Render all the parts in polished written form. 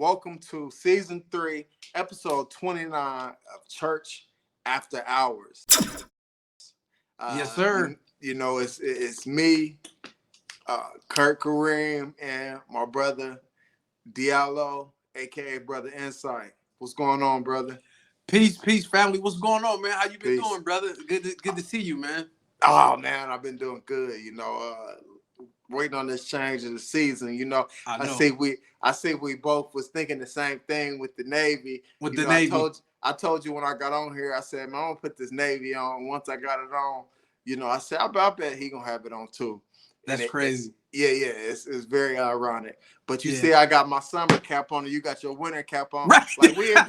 welcome to season 3, episode 29 of Church After Hours. Yes, sir. You know, it's me, Kurt Kareem, and my brother Diallo, aka Brother Insight. What's going on, brother? Peace, family. What's going on, man? How you been Peace. doing, brother? Good to see you, man. Oh man, I've been doing good. You know, waiting on this change of the season. You know, I see we both was thinking the same thing with the Navy. Navy. I told you when I got on here, I said, man, I'm gonna put this Navy on. Once I got it on, you know, I said, I bet he gonna have it on too. That's crazy. It's very ironic. But you see, I got my summer cap on, and you got your winter cap on. Right. Like we in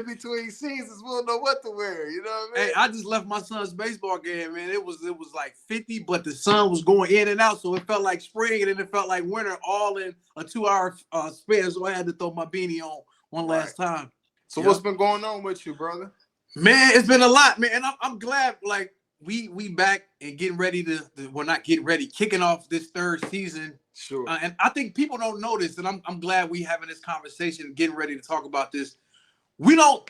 between seasons, we don't know what to wear. You know what I mean? Hey, I just left my son's baseball game, man. It was like 50, but the sun was going in and out, so it felt like spring and then it felt like winter, all in a 2-hour span. So I had to throw my beanie on one last time. So what's been going on with you, brother? Man, it's been a lot, man. And I'm glad, like, we back and getting ready kicking off this third season. Sure. And I think people don't know this, and I'm glad we having this conversation, getting ready to talk about this. We don't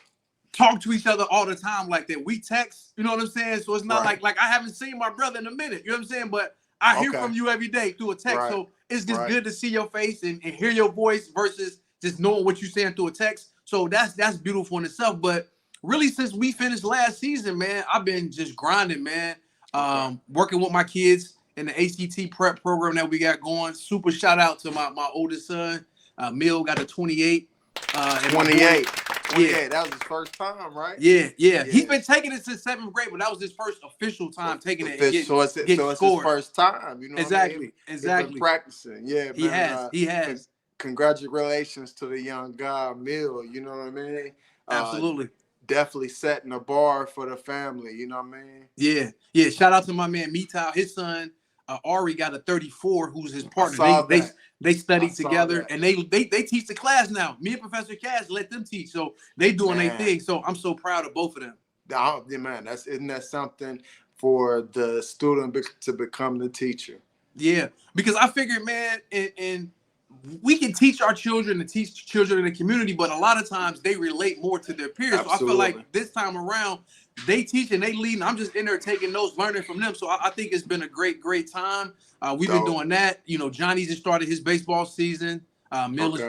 talk to each other all the time like that. We text, you know what I'm saying? So it's not like I haven't seen my brother in a minute, you know what I'm saying? But I hear from you every day through a text. Right. So it's just good to see your face and hear your voice versus just knowing what you're saying through a text. So that's beautiful in itself. But really, since we finished last season, man, I've been just grinding, man. Working with my kids in the ACT prep program that we got going. Super shout out to my oldest son. Mill got a 28. 28. Yeah, that was his first time, right? Yeah. He's been taking it since 7th grade, but that was his first official time taking it. So it's his first time, you know. Exactly. He's been practicing. Yeah, man. He has. Congratulations to the young guy, Mill. You know what I mean? Absolutely. Definitely setting a bar for the family. You know what I mean? Yeah. Shout out to my man Mitao. His son Ari got a 34, who's his partner. They studied together, and they teach the class now. Me and Professor Cash let them teach, so they doing their thing. So I'm so proud of both of them. Man, isn't that something for the student to become the teacher? Yeah, because I figured, man, and we can teach our children and teach children in the community, but a lot of times they relate more to their peers. Absolutely. So I feel like this time around, they teach and they lead, and I'm just in there taking notes, learning from them. So I think it's been a great time. We've been doing that. You know, Johnny just started his baseball season. Mill is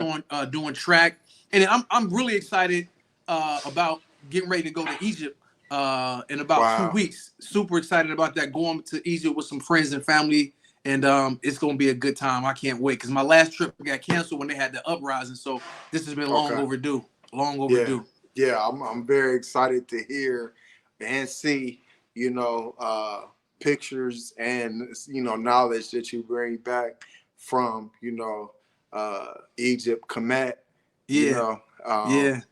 doing track, and I'm really excited about getting ready to go to Egypt in about 2 weeks. Super excited about that, going to Egypt with some friends and family. And it's going to be a good time. I can't wait because my last trip got canceled when they had the uprising. So this has been long overdue. Yeah, I'm very excited to hear and see, you know, pictures and, you know, knowledge that you bring back from, you know, Egypt, Kemet. You know, Land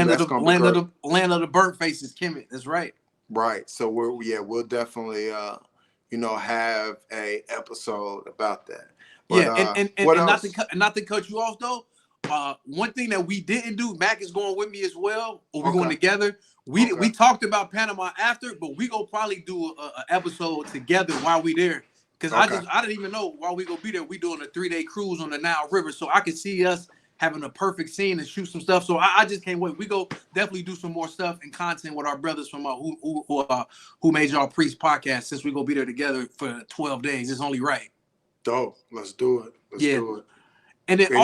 of the burnt faces, Kemet. That's right. Right. So we'll definitely you know, have a episode about that. But, and not to cut you off though. One thing that we didn't do, Mac is going with me as well, or we're going together. We talked about Panama after, but we gonna probably do a episode together while we there. Because I didn't even know while we gonna be there. We doing a 3-day cruise on the Nile River, so I could see us having a perfect scene and shoot some stuff. So I just can't wait. We go definitely do some more stuff and content with our brothers from Who Made Y'all Preach podcast, since we gonna be there together for 12 days. It's only right. Dope. Let's do it. Let's do it. And then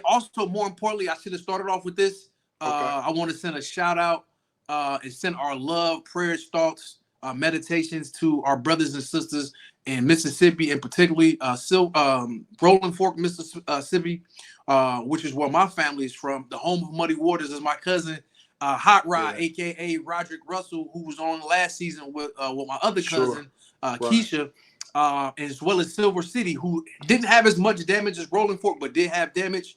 also more importantly, I should have started off with this. I want to send a shout out and send our love, prayers, thoughts, meditations to our brothers and sisters in Mississippi, and particularly Rolling Fork, Mississippi, which is where my family is from. The home of Muddy Waters is my cousin, Hot Rod, aka Roderick Russell, who was on last season with my other cousin, Keisha, as well as Silver City, who didn't have as much damage as Rolling Fork, but did have damage.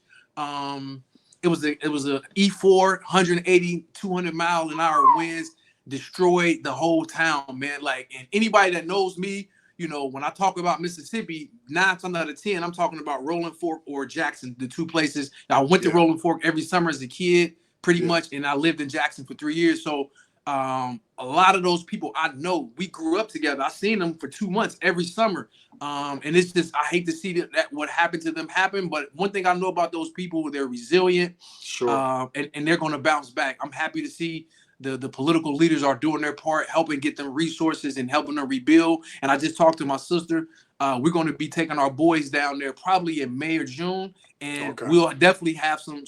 It was a E4, 180, 200 mile an hour winds, destroyed the whole town, man. Like, and anybody that knows me, you know, when I talk about Mississippi, 9 times out of 10, I'm talking about Rolling Fork or Jackson, the two places. I went to Rolling Fork every summer as a kid, pretty much, and I lived in Jackson for 3 years. So A lot of those people I know, we grew up together. I seen them for 2 months every summer. And it's just, I hate to see that what happened to them happen. But one thing I know about those people, they're resilient. Sure. And they're going to bounce back. I'm happy to see the political leaders are doing their part, helping get them resources and helping them rebuild. And I just talked to my sister. We're going to be taking our boys down there probably in May or June. And we'll definitely have some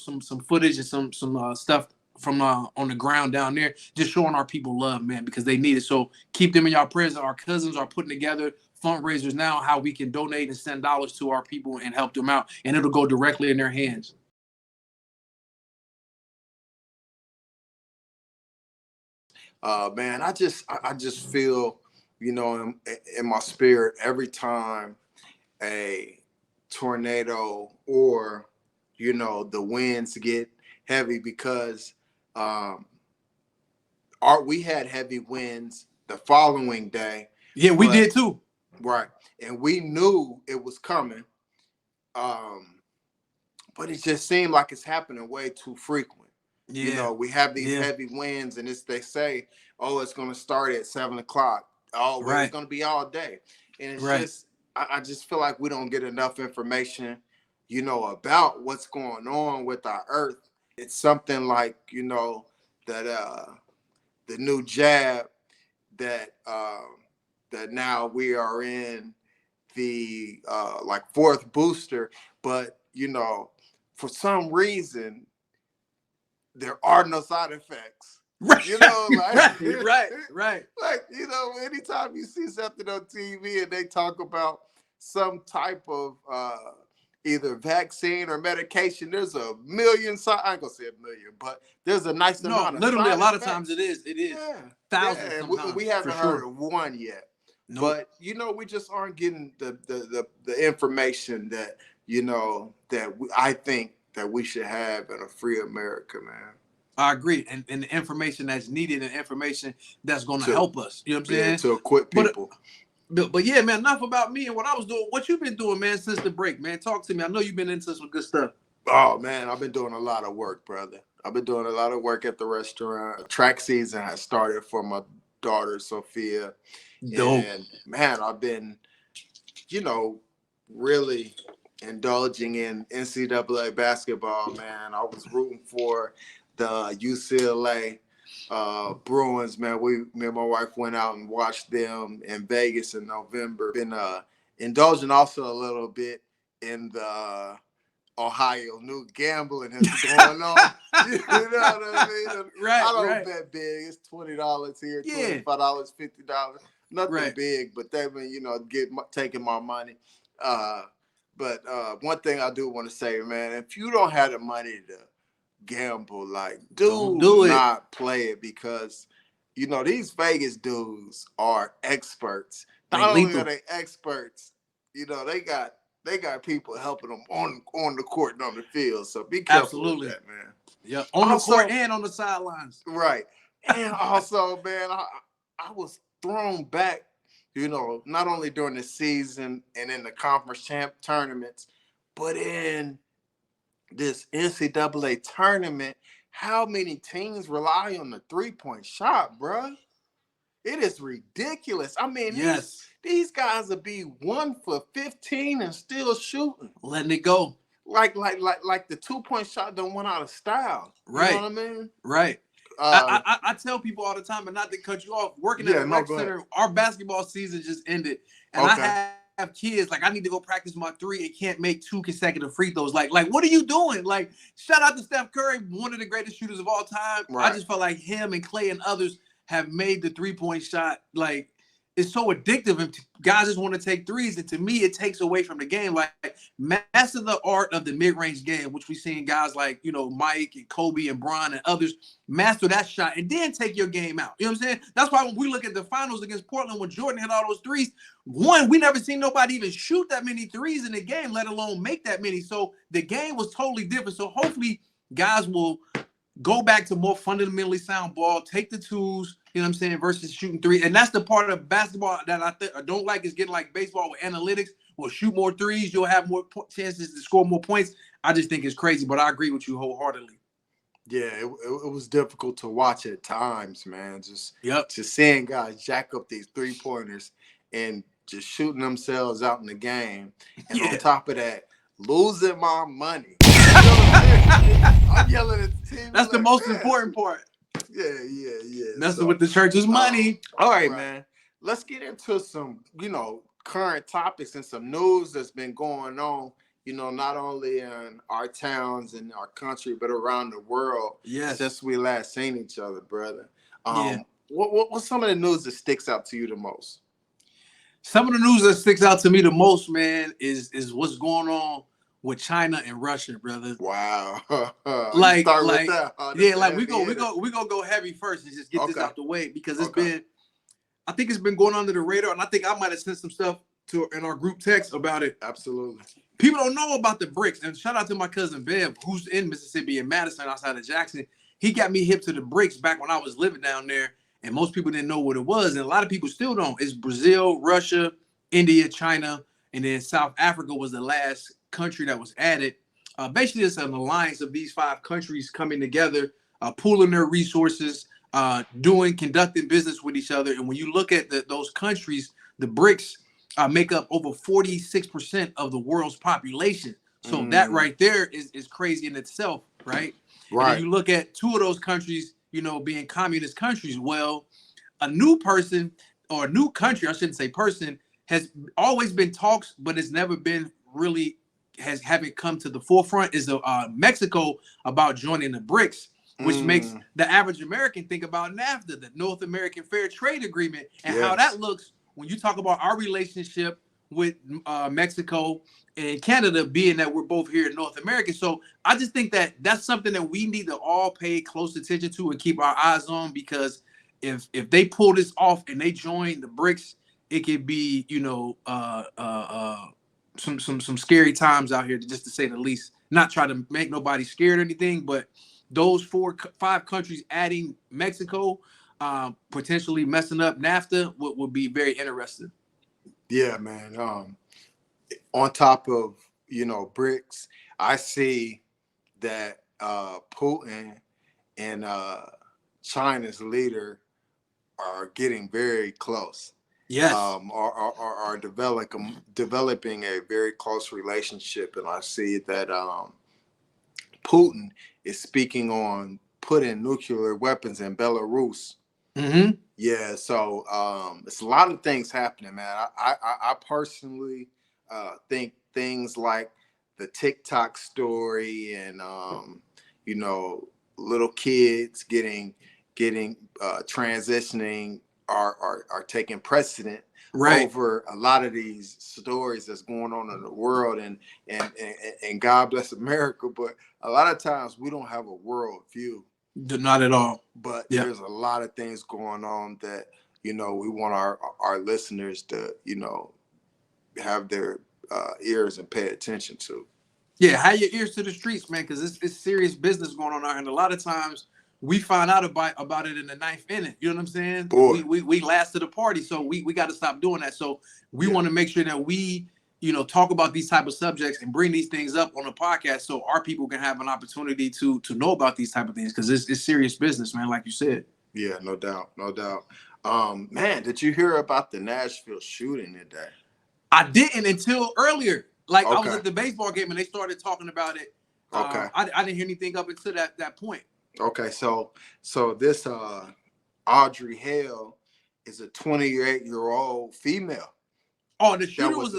footage and some stuff from on the ground down there, just showing our people love, man, because they need it. So keep them in your prayers. Our cousins are putting together fundraisers now, how we can donate and send dollars to our people and help them out, and it'll go directly in their hands. Man, I just feel, you know, in my spirit every time a tornado or, you know, the winds get heavy, because we had heavy winds the following day. Yeah, we did too. Right. And we knew it was coming. But it just seemed like it's happening way too frequent. Yeah. You know, we have these heavy winds, and they say, oh, it's going to start at 7 o'clock. Oh, well, it's going to be all day. And it's just, I just feel like we don't get enough information, you know, about what's going on with our earth. It's something like, you know, that the new jab that that now we are in the like 4th booster, but you know, for some reason there are no side effects. Right. You know, like right. Like, you know, anytime you see something on TV and they talk about some type of either vaccine or medication, there's a million I ain't gonna say a million, but there's a nice amount of literally a lot of effects. times it is. Thousands. Yeah. We haven't heard of one yet. Nope. But you know, we just aren't getting the information that, you know, that I think that we should have in a free America, man. I agree. And the information that's needed and information that's going to help us. You know what I'm saying? To equip people. But yeah, man, enough about me and what I was doing. What you been doing, man, since the break, man? Talk to me. I know you've been into some good stuff. Oh, man, I've been doing a lot of work, brother. I've been doing a lot of work at the restaurant. Track season has started for my daughter, Sophia. Dope. And, man, I've been, you know, really indulging in NCAA basketball, man. I was rooting for the UCLA Bruins, man. Me and my wife went out and watched them in Vegas in November. Been indulging also a little bit in the Ohio new gambling that's going on. You know what I mean? Right. I don't bet big. It's $20 here, $25, $50. Nothing big, but they've been, you know, taking my money. But one thing I do want to say, man, if you don't have the money to gamble, like, do not play it, because, you know, these Vegas dudes are experts. Not only are they experts, you know, they got people helping them on the court and on the field. So be careful with that, man. Yeah, on the court and on the sidelines. Right. And also, man, I was thrown back, you know, not only during the season and in the conference tournaments, but in this NCAA tournament, how many teams rely on the 3-point shot, bro? It is ridiculous. I mean, these guys will be 1 for 15 and still shooting, letting it go. Like the 2-point shot don't went out of style. Right. You know what I mean? Right. I tell people all the time, but not to cut you off, working at the rec center, our basketball season just ended. And I have kids, like, I need to go practice my 3 and can't make 2 consecutive free throws. Like, what are you doing? Like, shout out to Steph Curry, one of the greatest shooters of all time. Right. I just felt like him and Clay and others have made the 3-point shot, like, it's so addictive, and guys just want to take threes. And to me, it takes away from the game. Like, master the art of the mid-range game, which we've seen guys like, you know, Mike and Kobe and Bron and others master that shot and then take your game out. You know what I'm saying? That's why when we look at the finals against Portland, when Jordan hit all those threes, we never seen nobody even shoot that many threes in the game, let alone make that many. So the game was totally different. So hopefully guys will go back to more fundamentally sound ball, take the tools, you know what I'm saying, versus shooting 3. And that's the part of basketball that I don't like, is getting like baseball with analytics. Well, shoot more threes, you'll have more chances to score more points. I just think it's crazy, but I agree with you wholeheartedly. Yeah, it was difficult to watch at times, man. Just Yep. seeing guys jack up these 3-pointers and just shooting themselves out in the game. And on top of that, losing my money. You know what I'm saying? I'm yelling at the team. That's the most important part. Yeah. Messing with the church's money. All right, man. Let's get into some, current topics and some news that's been going on, not only in our towns and our country, but around the world. Yes. Since we last seen each other, brother. What's some of the news that sticks out to you the most? Some of the news that sticks out to me the most, man, is what's going on with China and Russia, brother. Wow. like we go heavy first and just get this out the way, because I think it's been going under the radar, and I think I might have sent some stuff in our group text about it. Absolutely. People don't know about the BRICS, and shout out to my cousin Bev, who's in Mississippi, in Madison, outside of Jackson. He got me hip to the BRICS back when I was living down there, and most people didn't know what it was, and a lot of people still don't. It's Brazil, Russia, India, China, and then South Africa was the last country that was added. Basically, it's an alliance of these 5 countries coming together, pooling their resources, conducting business with each other. And when you look at those countries, the BRICS make up over 46% of the world's population. So that right there is crazy in itself, right? Right. And you look at 2 of those countries, being communist countries. Well, a new person, or a new country, I shouldn't say person, has always been talks, but it's never been really haven't come to the forefront, is Mexico about joining the BRICS, which makes the average American think about NAFTA, the North American Fair Trade Agreement, and how that looks when you talk about our relationship with Mexico and Canada, being that we're both here in North America. So I just think that that's something that we need to all pay close attention to and keep our eyes on, because if they pull this off and they join the BRICS, it could be, some scary times out here, just to say the least. Not try to make nobody scared or anything, but those 5 countries adding Mexico, potentially messing up NAFTA, would be very interesting. Yeah, man. On top of, BRICS, I see that Putin and China's leader are getting very close. Yes. Are developing a very close relationship, and I see that Putin is speaking on putting nuclear weapons in Belarus. Mm-hmm. Yeah, so it's a lot of things happening, man. I personally think things like the TikTok story and little kids getting transitioning are taking precedent over a lot of these stories that's going on in the world, and God bless America, but a lot of times we don't have a world view. Not at all. But there's a lot of things going on that we want our listeners to have their ears and pay attention to. Yeah, have your ears to the streets, man, because it's serious business going on out here, and a lot of times we find out about it in the 9th inning. You know what I'm saying? Boy. We last to the party, so we got to stop doing that. So we want to make sure that we, talk about these type of subjects and bring these things up on the podcast, so our people can have an opportunity to know about these type of things, because it's serious business, man, like you said. Yeah, no doubt. Man, did you hear about the Nashville shooting today? I didn't until earlier. I was at the baseball game and they started talking about it. I didn't hear anything up until that point. Okay, so this Audrey Hale is a 28-year-old female. Oh, the shooter was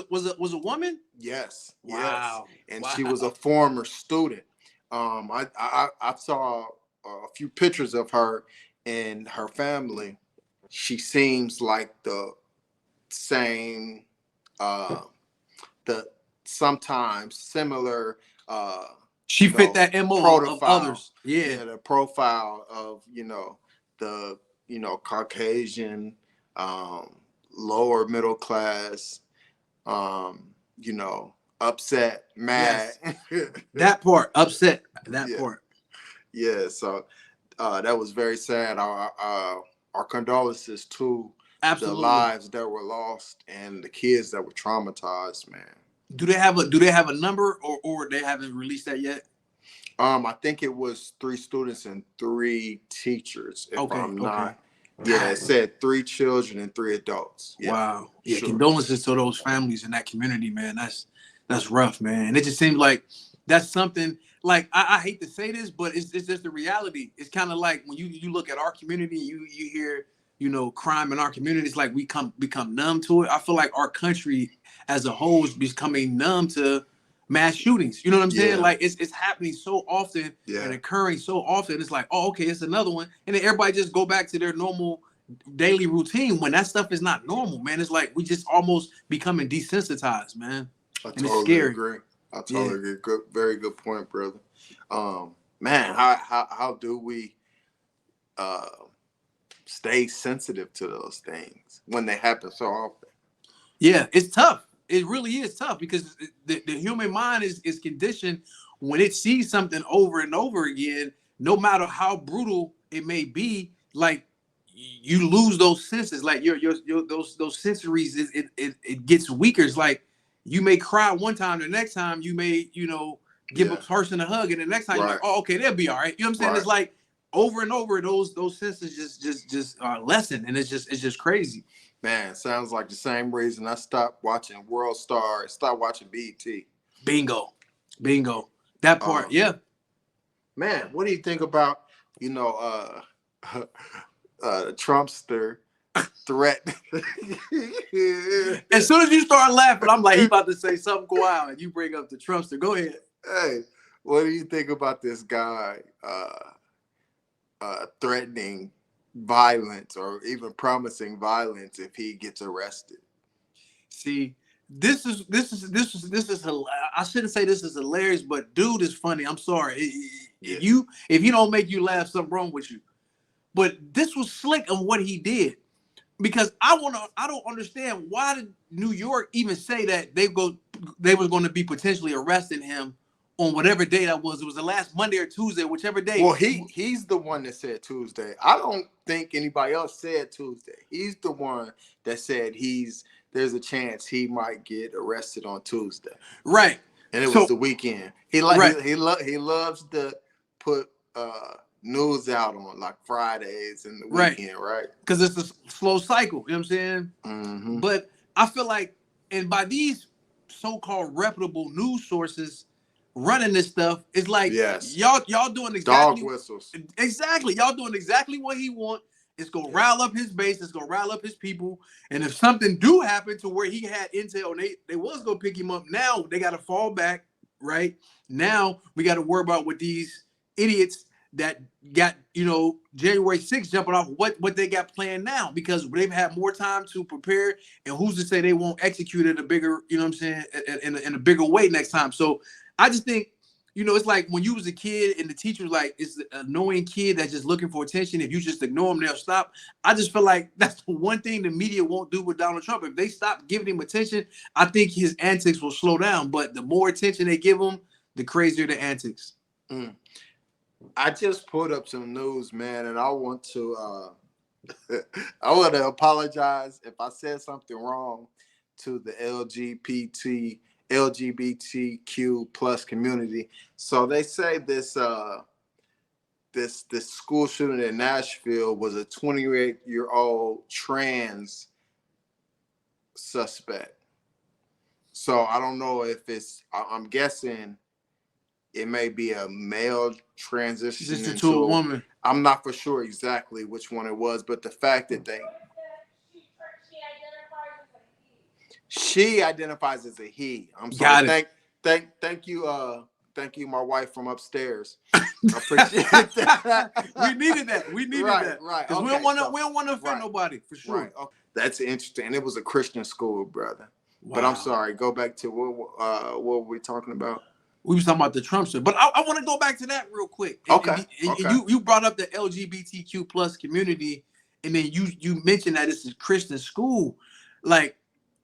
a woman? Yes. Wow. Yes. And she was a former student. I saw a few pictures of her and her family. She seems like the same, sometimes similar. She fit that MO of others. Yeah, the profile of the Caucasian, lower middle class, upset, mad. Yes. That part, upset. Part. Yeah, so that was very sad. Our condolences to the lives that were lost and the kids that were traumatized, man. Do they have a number, or they haven't released that yet? I think it was 3 students and 3 teachers, if I'm not. Yeah, it said 3 children and 3 adults. Yeah. Wow. Yeah, sure. Condolences to those families in that community, man. That's rough, man. And it just seems like that's something, like, I hate to say this, but it's just the reality. It's kind of like when you look at our community, you hear, crime in our community, it's like we become numb to it. I feel like our country as a whole is becoming numb to mass shootings. You know what I'm saying? Like it's happening so often and occurring so often. It's like, oh, okay, it's another one. And then everybody just go back to their normal daily routine when that stuff is not normal, man. It's like we just almost becoming desensitized, man. I totally agree. I totally agree. Very good point, brother. Man, how do we stay sensitive to those things when they happen so often? Yeah, it's tough. It really is tough because the human mind is conditioned when it sees something over and over again, no matter how brutal it may be, like you lose those senses, like your those sensories, it gets weaker. It's like you may cry one time, the next time you may, give a person a hug, and the next time you're like, oh, okay, they'll be all right. You know what I'm saying? It's like over and over, those senses just lessen, and it's just crazy. Man, sounds like the same reason I stopped watching World Star, stopped watching BET. Bingo. That part, yeah. Man, what do you think about, Trumpster threat? As soon as you start laughing, I'm like, he about to say something wild, and you bring up the Trumpster. Go ahead. Hey, what do you think about this guy threatening violence or even promising violence if he gets arrested? See, this is I shouldn't say this is hilarious, but dude is funny. I'm sorry. If you don't make you laugh, something wrong with you. But this was slick on what he did, because I don't understand, why did New York even say that they were going to be potentially arresting him on whatever day that was. It was the last Monday or Tuesday, whichever day. Well, he's the one that said Tuesday. I don't think anybody else said Tuesday. He's the one that said there's a chance he might get arrested on Tuesday. Right. And it was the weekend. He loves to put news out on like Fridays and the weekend, right? Because it's a slow cycle, you know what I'm saying? Mm-hmm. But I feel like, and by these so-called reputable news sources running this stuff, it's like y'all doing exactly dog whistles. Exactly. Y'all doing exactly what he want. It's gonna rile up his base, it's gonna rile up his people. And if something do happen to where he had intel and they was gonna pick him up, now they gotta fall back, right? Now we gotta worry about what these idiots that got, January 6th jumping off what they got planned now, because they've had more time to prepare, and who's to say they won't execute it a bigger, you know what I'm saying, in a bigger way next time. So I just think, it's like when you was a kid and the teacher was like, it's an annoying kid that's just looking for attention. If you just ignore them, they'll stop. I just feel like that's the one thing the media won't do with Donald Trump. If they stop giving him attention, I think his antics will slow down. But the more attention they give him, the crazier the antics. I just pulled up some news, man, and I want to apologize if I said something wrong to the LGBTQ plus community. So they say this school shooting in Nashville was a 28-year-old trans suspect. So I don't know if I'm guessing it may be a male transition into a woman. I'm not for sure exactly which one it was, but the fact that she identifies as a he. I'm sorry. Thank you. Thank you, my wife from upstairs. I appreciate that. We needed that. Right. Because we don't want to offend nobody, for sure. Right. Okay. That's interesting. It was a Christian school, brother. Wow. But I'm sorry. Go back to what were we talking about? We was talking about the Trumpster, but I want to go back to that real quick. And you brought up the LGBTQ plus community, and then you mentioned that it's a Christian school, like,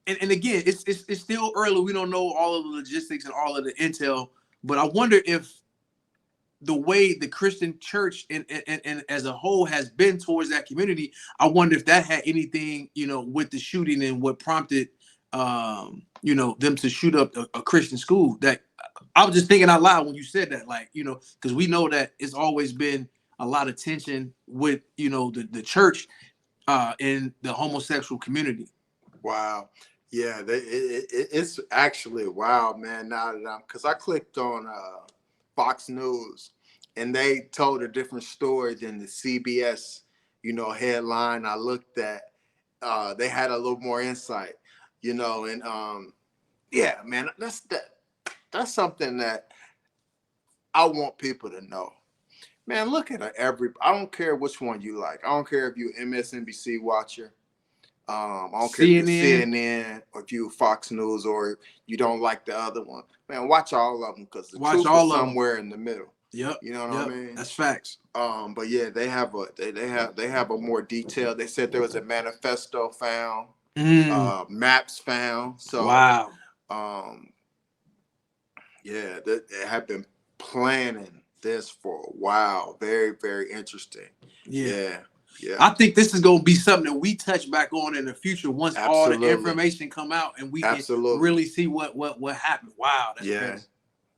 and again, it's still early. We don't know all of the logistics and all of the intel, but I wonder if the way the Christian church and as a whole has been towards that community, I wonder if that had anything, with the shooting and what prompted you know, them to shoot up a Christian school. That I was just thinking out loud when you said that, like, you know, because we know that it's always been a lot of tension with, you know, the church in the homosexual community. Wow. Yeah, it's actually wow, man. Now that because I clicked on Fox News and they told a different story than the CBS, you know, headline I looked at. They had a little more insight, you know, and yeah, man, that's something that I want people to know. Man, look at I don't care which one you like. I don't care if you're MSNBC watcher. I don't care if you're CNN or if you Fox News or you don't like the other one. Man, watch all of them because the truth is somewhere in the middle. Yep. You know what I mean? That's facts. But yeah, they have a more detailed. They said there was a manifesto found, maps found. So wow. Yeah, they have been planning this for a while. Very, very interesting. Yeah. I think this is going to be something that we touch back on in the future once all the information come out and we can really see what happened. Wow, that's crazy.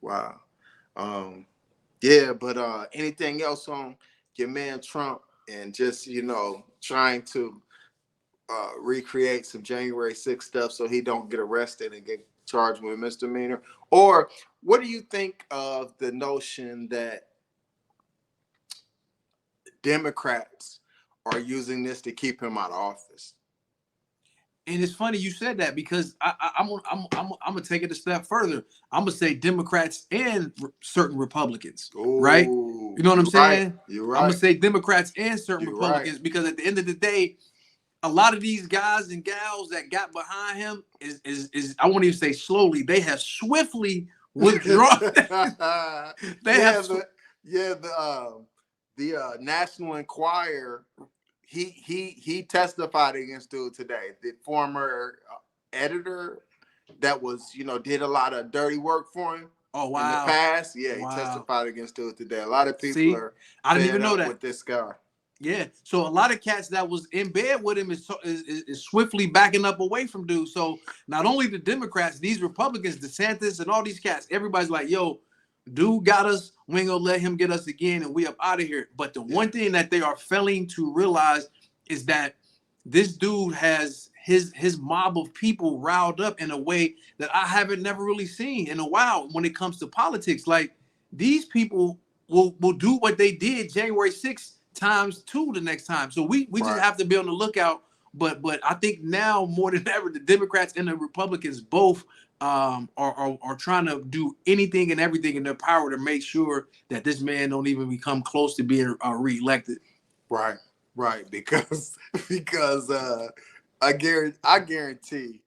Wow. Yeah, but anything else on your man Trump and just, you know, trying to recreate some January 6th stuff so he don't get arrested and get charged with misdemeanor? Or what do you think of the notion that Democrats are using this to keep him out of office? And it's funny you said that because I'm gonna take it a step further. I'm gonna say Democrats and certain Republicans, right? You know what I'm saying? You're right. I'm gonna say Democrats and certain Republicans because at the end of the day, a lot of these guys and gals that got behind him is I won't even say slowly. They have swiftly withdrawn. The National Enquirer. He testified against dude today. The former editor that was, you know, did a lot of dirty work for him. Oh wow! In the past, he testified against dude today. A lot of people are. I didn't even know that with this guy. Yeah, so a lot of cats that was in bed with him is swiftly backing up away from dude. So not only the Democrats, these Republicans, DeSantis, and all these cats, everybody's like, "Yo, dude got us. We ain't gonna let him get us again, and we up out of here." But the one thing that they are failing to realize is that this dude has his mob of people riled up in a way that I haven't never really seen in a while when it comes to politics. Like these people will do what they did January 6th times 2 the next time. So we just have to be on the lookout. But I think now more than ever, the Democrats and the Republicans both are trying to do anything and everything in their power to make sure that this man don't even become close to being reelected. Right, because I guarantee,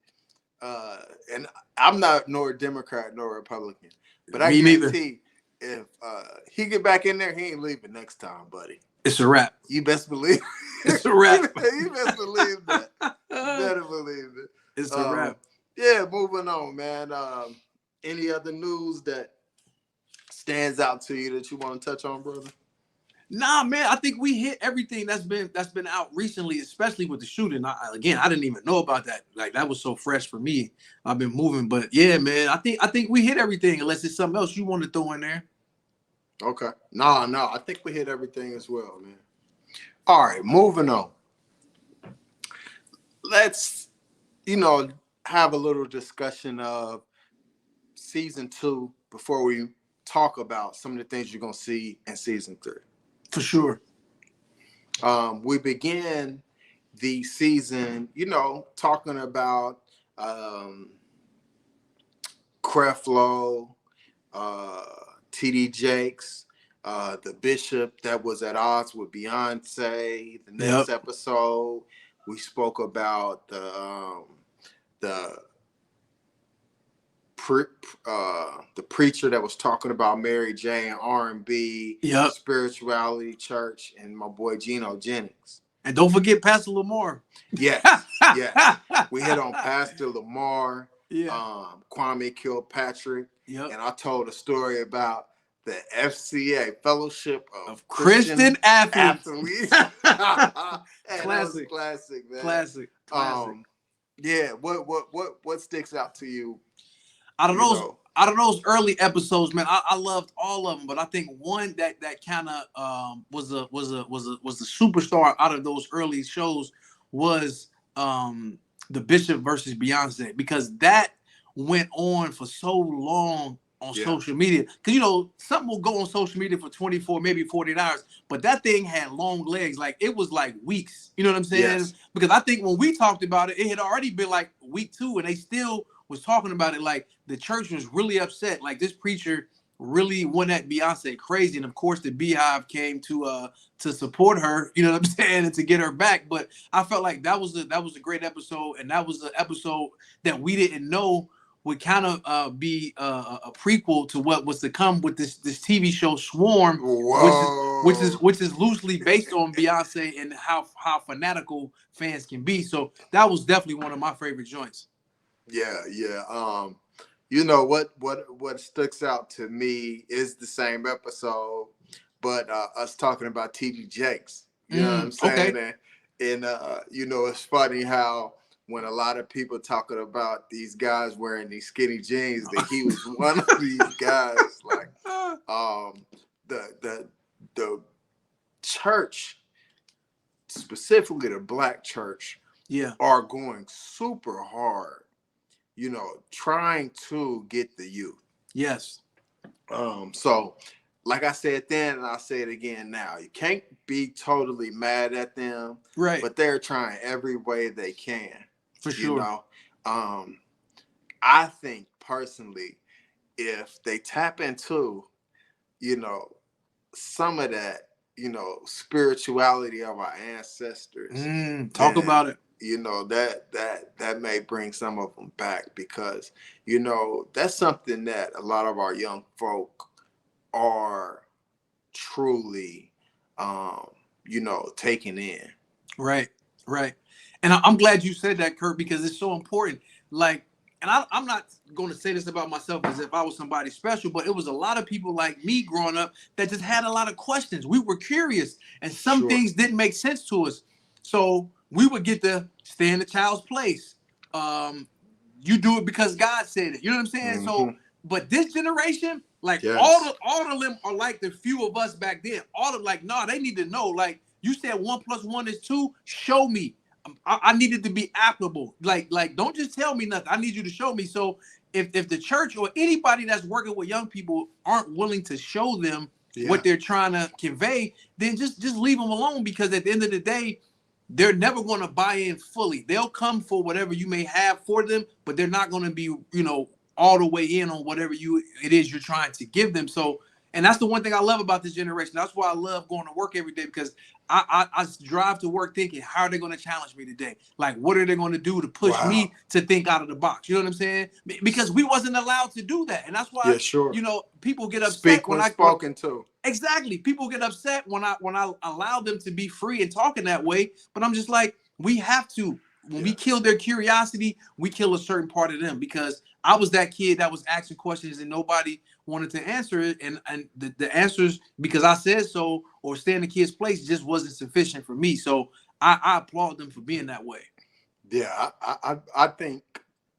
and I'm not nor a Democrat nor a Republican, but I guarantee if he get back in there, he ain't leaving next time, buddy. It's a wrap. You best believe it. It's a wrap. You best believe that. You better believe it. It's a wrap. Yeah, moving on, man. Any other news that stands out to you that you want to touch on, brother? Nah, man. I think we hit everything that's been out recently, especially with the shooting. I didn't even know about that. Like that was so fresh for me. I've been moving, but yeah, man. I think we hit everything. Unless it's something else you want to throw in there. Okay. No. I think we hit everything as well, man. All right, moving on. Let's, have a little discussion of season 2 before we talk about some of the things you're going to see in season 3. For sure. We began the season, talking about Creflo, TD Jakes, the bishop that was at odds with Beyonce. The next episode, we spoke about the preacher that was talking about Mary J, R&B, spirituality, church, and my boy Geno Jennings. And don't forget Pastor Lamar. Yes. We hit on Pastor Lamar, Kwame Kilpatrick, and I told a story about the FCA, Fellowship of Christian Athletes. Classic, man. Classic. Yeah. What sticks out to you? Out of those early episodes, man, I loved all of them, but I think one that kind of was a superstar out of those early shows was the Bishop versus Beyonce, because that went on for so long on social media. Because, you know, something will go on social media for 24, maybe 48 hours, but that thing had long legs. Like, it was like weeks. You know what I'm saying? Yes. Because I think when we talked about it, it had already been like week 2, and they still was talking about it. Like, the church was really upset. Like, this preacher really went at Beyonce crazy, and of course the Beehive came to support her, you know what I'm saying, and to get her back. But I felt like that was a great episode, and that was an episode that we didn't know would kind of be a prequel to what was to come with this TV show Swarm, which is loosely based on Beyonce and how fanatical fans can be. So that was definitely one of my favorite joints. Yeah. You know what sticks out to me is the same episode, but us talking about TD Jakes. You know what I'm saying? Okay. And you know, it's funny how when a lot of people talking about these guys wearing these skinny jeans, that he was one of these guys. Like, the church, specifically the black church, are going super hard, you know, trying to get the youth. Yes. So like I said then, and I'll say it again now, you can't be totally mad at them, right? But they're trying every way they can. For sure. You know, I think personally, if they tap into, you know, some of that, you know, spirituality of our ancestors, talk about it. You know, that may bring some of them back, because, you know, that's something that a lot of our young folk are truly, you know, taking in. Right. And I'm glad you said that, Kurt, because it's so important. Like, and I'm not going to say this about myself as if I was somebody special, but it was a lot of people like me growing up that just had a lot of questions. We were curious, and some things didn't make sense to us. So we would get to stay in the child's place. You do it because God said it. You know what I'm saying? So, but this generation, like, all of them are like the few of us back then. All of, like, no, they need to know. Like, you said 1 + 1 is 2. Show me. I need it to be applicable. Like, don't just tell me nothing. I need you to show me. So if the church or anybody that's working with young people aren't willing to show them what they're trying to convey, then just leave them alone, because at the end of the day, they're never going to buy in fully. They'll come for whatever you may have for them, but they're not going to be, you know, all the way in on whatever it is you're trying to give them. So, and that's the one thing I love about this generation. That's why I love going to work every day, because I drive to work thinking, how are they going to challenge me today? Like, what are they going to do to push me to think out of the box? You know what I'm saying? Because we wasn't allowed to do that. And that's why, you know, people get upset when spoken to. Exactly. People get upset when I allow them to be free and talking that way. But I'm just like, we have to. When we kill their curiosity, we kill a certain part of them, because I was that kid that was asking questions and nobody wanted to answer it. And the answers, because I said so or stay in the kid's place, just wasn't sufficient for me. So I applaud them for being that way. Yeah, I think,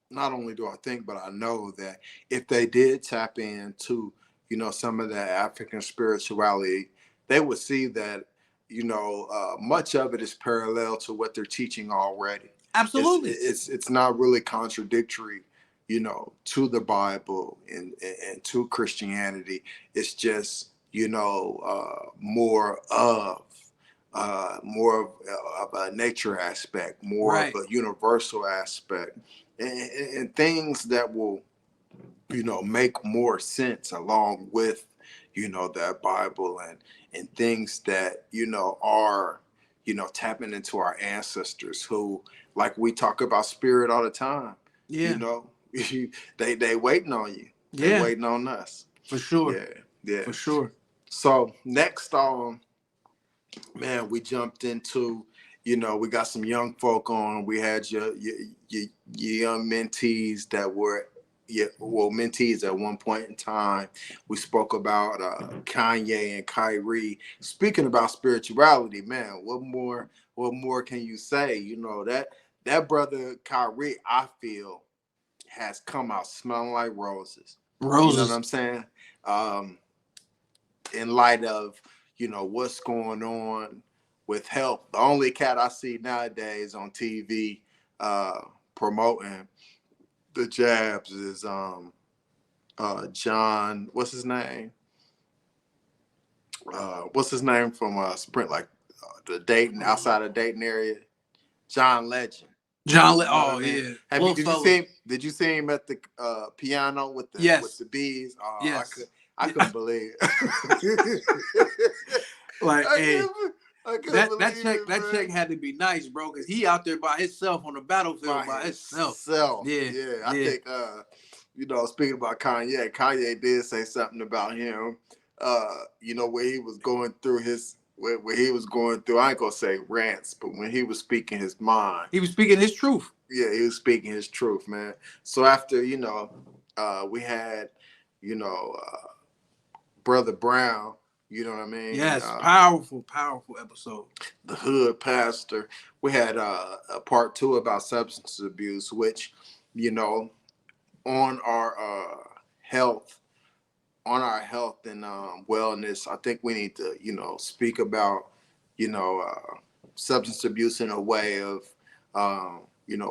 not only do I think, but I know that if they did tap into, you know, some of that African spirituality, they would see that, you know, much of it is parallel to what they're teaching already. Absolutely. It's not really contradictory, you know, to the Bible and to Christianity. It's just, you know, more of a nature aspect, more of a universal aspect, and things that will, you know, make more sense along with, you know, that Bible, and things that, you know, are, you know, tapping into our ancestors who, like we talk about spirit all the time. You know, they waiting on you. They waiting on us. For sure. Yeah. For sure. So next, man, we jumped into, you know, we got some young folk on. We had your young mentees that were, mentees at one point in time. We spoke about Kanye and Kyrie. Speaking about spirituality, man, what more can you say? You know, that brother Kyrie, I feel, has come out smelling like roses. You know what I'm saying? In light of, what's going on with health. The only cat I see nowadays on TV promoting the jabs is John, what's his name? What's his name from Sprint, like the Dayton, outside of Dayton area? John Legend. Oh, yeah. Did you see him at the piano with the bees? Oh, yes. I couldn't believe it. Like, that check had to be nice, bro, because he out there by himself on the battlefield by himself. Yeah. I think speaking about Kanye did say something about him. Where he was going through I ain't gonna say rants, but when he was speaking his mind, he was speaking his truth. Yeah, he was speaking his truth, man. So after we had Brother Brown, you know what I mean? Yes, powerful episode. The Hood Pastor. We had a part 2 about substance abuse, which, on our health and wellness, I think we need to, speak about, substance abuse in a way of,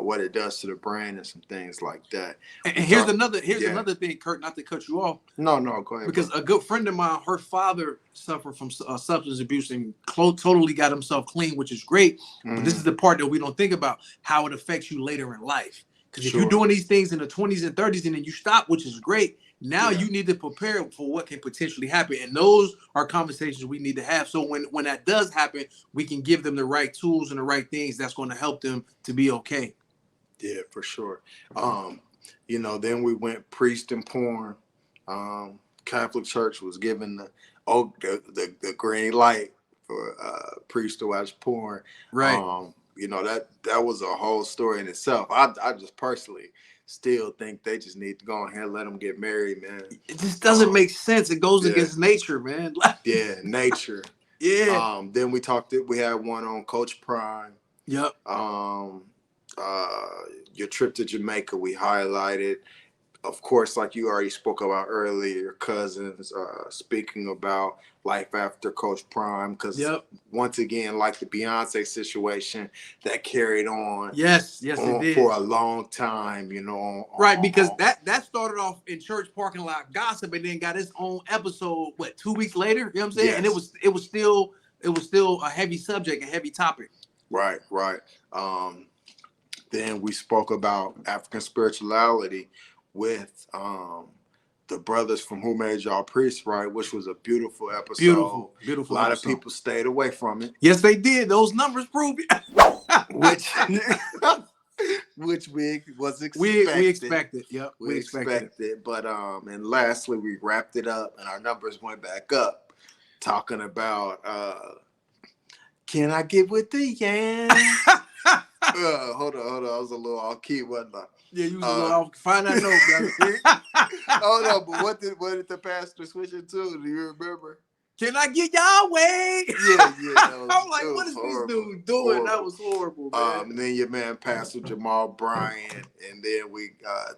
what it does to the brain and some things like that. And here's another thing, Kurt, not to cut you off. No, go ahead. Because a good friend of mine, her father suffered from substance abuse and totally got himself clean, which is great. Mm-hmm. But this is the part that we don't think about, how it affects you later in life. Because if you're doing these things in the 20s and 30s and then you stop, which is great, now you need to prepare for what can potentially happen. And those are conversations we need to have. So when that does happen, we can give them the right tools and the right things that's going to help them to be okay. Yeah, for sure. Then we went priest and porn. Catholic Church was given the green light for priest to watch porn. Right. That was a whole story in itself. I just personally still think they just need to go ahead and let them get married, man. It just doesn't make sense. It goes against nature, man. Yeah, nature. Yeah. Then we had one on Coach Prime. Yep. Your trip to Jamaica, we highlighted. Of course, like you already spoke about earlier, your cousins speaking about life after Coach Prime, because once again, like the Beyonce situation, that carried on. Yes, it did for a long time, because that started off in church parking lot gossip, and then got its own episode. 2 weeks later? You know what I'm saying? Yes. And it was still a heavy subject, a heavy topic. Right. Then we spoke about African spirituality with the brothers from Who Made Y'all Priests, right? Which was a beautiful episode. Beautiful. A lot of people stayed away from it. Yes, they did. Those numbers prove it. which was expected. We expected. Yep. We expected. But and lastly, we wrapped it up, and our numbers went back up, talking about can I get with the yams? Hold on. I was a little off key, wasn't I? Yeah, you was a little off. Find that note, brother. Oh no, but what did the pastor switch it to? Do you remember? Can I get y'all way? Yeah. I'm like, what is this dude doing? Horrible. That was horrible, man. And then your man, Pastor Jamal Bryant, and then we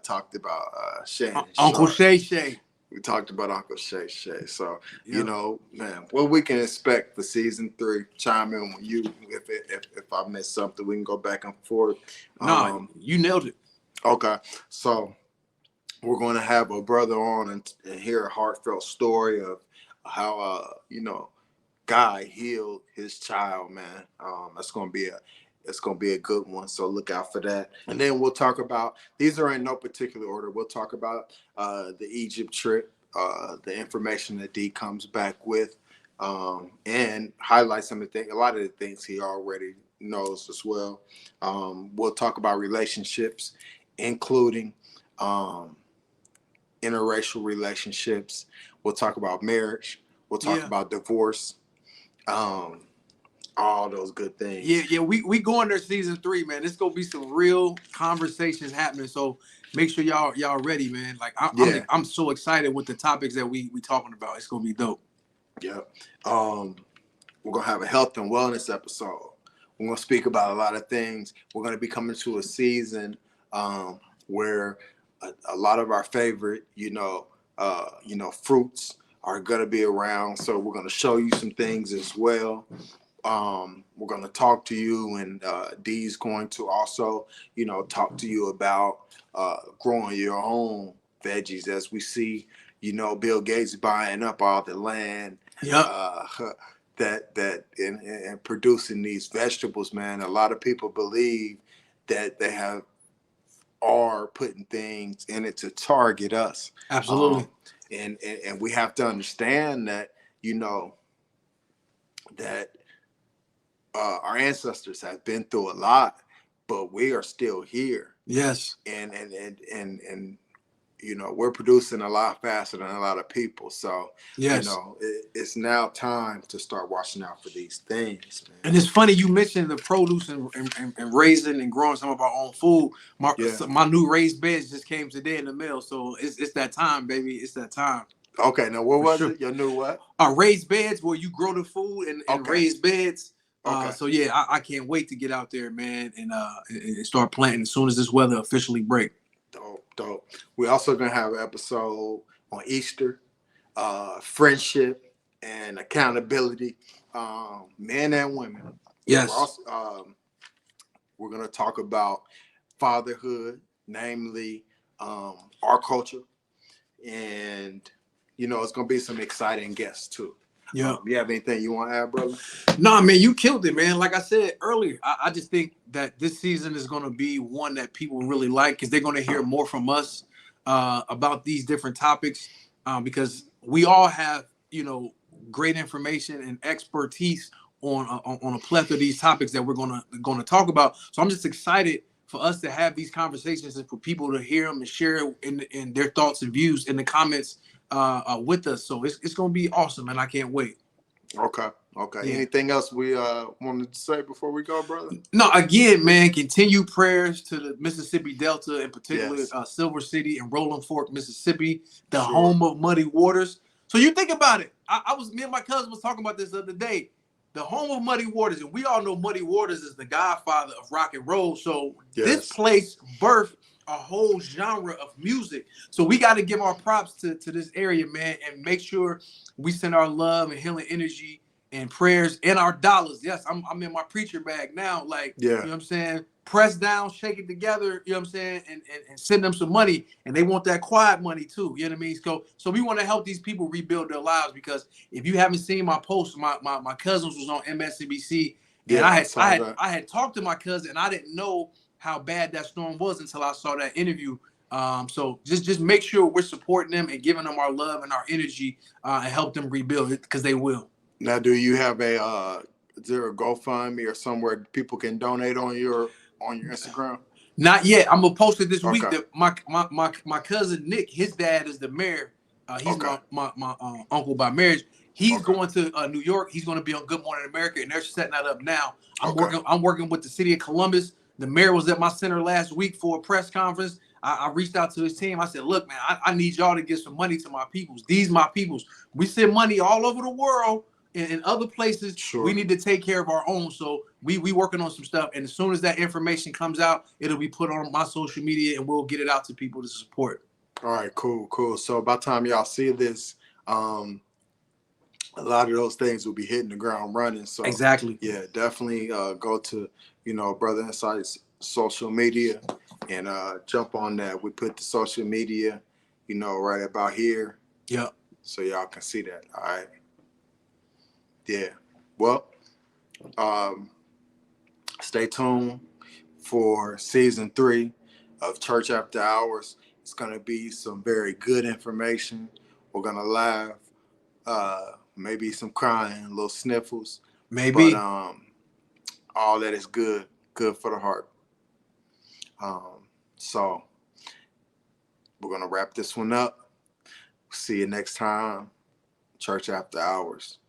talked about Shannon Uncle Shay. We talked about Uncle Shay. So, man, what we can expect for season 3. Chime in when if I missed something, we can go back and forth. No, you nailed it. Okay. So we're going to have a brother on and hear a heartfelt story of how, God healed his child, man. It's going to be a good one. So look out for that. And then we'll talk about, these are in no particular order. We'll talk about the Egypt trip, the information that D comes back with, and highlight a lot of the things he already knows as well. We'll talk about relationships, including interracial relationships. We'll talk about marriage. We'll talk about divorce. All those good things. Yeah. We going there season 3, man. It's gonna be some real conversations happening. So make sure y'all ready, man. Like I'm so excited with the topics that we talking about. It's gonna be dope. Yeah. We're gonna have a health and wellness episode. We're going to speak about a lot of things. We're going to be coming to a season where a lot of our favorite, fruits are going to be around. So we're going to show you some things as well. We're going to talk to you, and Dee's going to also, talk to you about growing your own veggies, as we see, Bill Gates buying up all the land. Yeah. That and producing these vegetables, man. A lot of people believe that they are putting things in it to target us. Absolutely. And we have to understand that, that our ancestors have been through a lot, but we are still here. Yes. And we're producing a lot faster than a lot of people. So, yes. It's now time to start watching out for these things, man. And it's funny you mentioned the produce and raising and growing some of our own food. My new raised beds just came today in the mail. So it's that time, baby. It's that time. Okay, now what was it? Your new what? Raised beds, where you grow the food and raised beds. Okay. So yeah, I can't wait to get out there, man, and start planting as soon as this weather officially break. Dope. We're also gonna have an episode on Easter, friendship and accountability, men and women. Yes. We're gonna talk about fatherhood, namely our culture, and it's gonna be some exciting guests too. Yeah. You have anything you want to add, brother? No, man, you killed it, man. Like I said earlier, I just think that this season is going to be one that people really like, because they're going to hear more from us about these different topics, because we all have, great information and expertise on a plethora of these topics that we're going to talk about. So I'm just excited for us to have these conversations and for people to hear them and share in their thoughts and views in the comments with us. So it's going to be awesome, and I can't wait. Okay. Yeah. Anything else we wanted to say before we go, brother? No, again, man, continue prayers to the Mississippi Delta, in particular, yes. Silver City and Rolling Fork, Mississippi, the home of muddy waters. So you think about it. Me and my cousin was talking about this the other day. The home of muddy waters, and we all know Muddy Waters is the godfather of rock and roll. So this place birthed a whole genre of music. So we got to give our props to this area, man, and make sure we send our love and healing energy and prayers and our dollars. Yes, I'm in my preacher bag now. Like, you know what I'm saying? Press down, shake it together, you know what I'm saying? And send them some money. And they want that quiet money too. You know what I mean? So we want to help these people rebuild their lives, because if you haven't seen my post, my cousins was on MSNBC. And I had talked to my cousin, and I didn't know how bad that storm was until I saw that interview. So just make sure we're supporting them and giving them our love and our energy and help them rebuild it, because they will. Now, do you have is there a GoFundMe or somewhere people can donate on your Instagram? Not yet. I'm gonna post it this week. That my cousin Nick, his dad is the mayor. He's my uncle by marriage. He's going to New York. He's going to be on Good Morning America, and they're setting that up now. I'm working with the city of Columbus. The mayor was at my center last week for a press conference. I reached out to his team. I said, look, man, I need y'all to give some money to my peoples. These my peoples. We send money all over the world. In other places, we need to take care of our own. So we working on some stuff, and as soon as that information comes out, it'll be put on my social media, and we'll get it out to people to support. All right, cool. So by the time y'all see this, a lot of those things will be hitting the ground running. So exactly, yeah, definitely go to Brother Insight's social media and jump on that. We put the social media, right about here. Yeah. So y'all can see that. All right. Yeah. Well, stay tuned for season 3 of Church After Hours. It's going to be some very good information. We're going to laugh, maybe some crying, little sniffles. Maybe. But all that is good for the heart. So we're going to wrap this one up. See you next time. Church After Hours.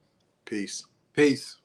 Peace. Peace.